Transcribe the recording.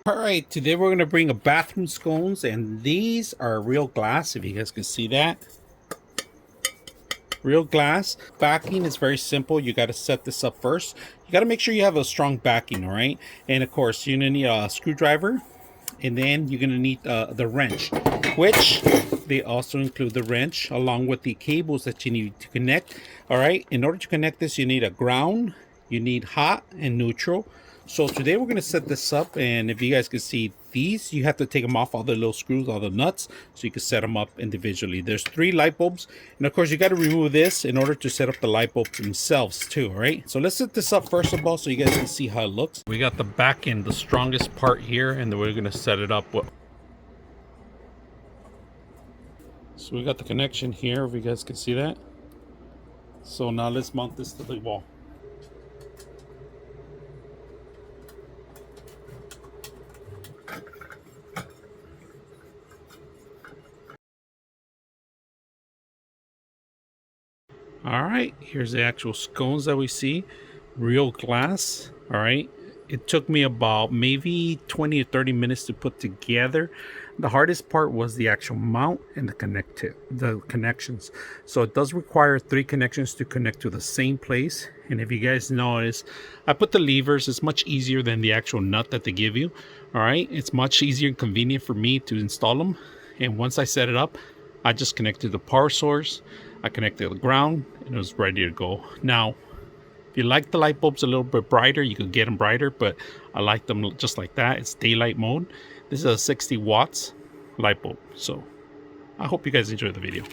All right, today we're going to bring a bathroom scones, and these are real glass, if you guys can see that. Real glass. Backing is very simple. You got to set this up first. You got to make sure you have a strong backing, all right? And of course, you're going to need a screwdriver, and then you're going to need the wrench, which they also include the wrench along with the cables that you need to connect. All right, in order to connect this, you need a ground, you need hot and neutral. So today we're going to set this up, and if you guys can see these, you have to take them off, all the little screws, all the nuts, so you can set them up individually. There's 3 light bulbs, and of course you got to remove this in order to set up the light bulbs themselves too. All right, so let's set this up first of all so you guys can see how it looks. We got the back end, the strongest part here, and then we're going to set it up. So we got the connection here, if you guys can see that. So now let's mount this to the wall. All right, here's the actual scones that we see. Real glass. All right, it took me about maybe 20 or 30 minutes to put together. The hardest part was the actual mount and the connections. So it does require 3 connections to connect to the same place. And if you guys notice, I put the levers. It's much easier than the actual nut that they give you. All right, it's much easier and convenient for me to install them. And once I set it up, I just connected the power source, I connected the ground, and it was ready to go. Now, if you like the light bulbs a little bit brighter, you could get them brighter, but I like them just like that. It's daylight mode. This is a 60 watts light bulb. So I hope you guys enjoy the video.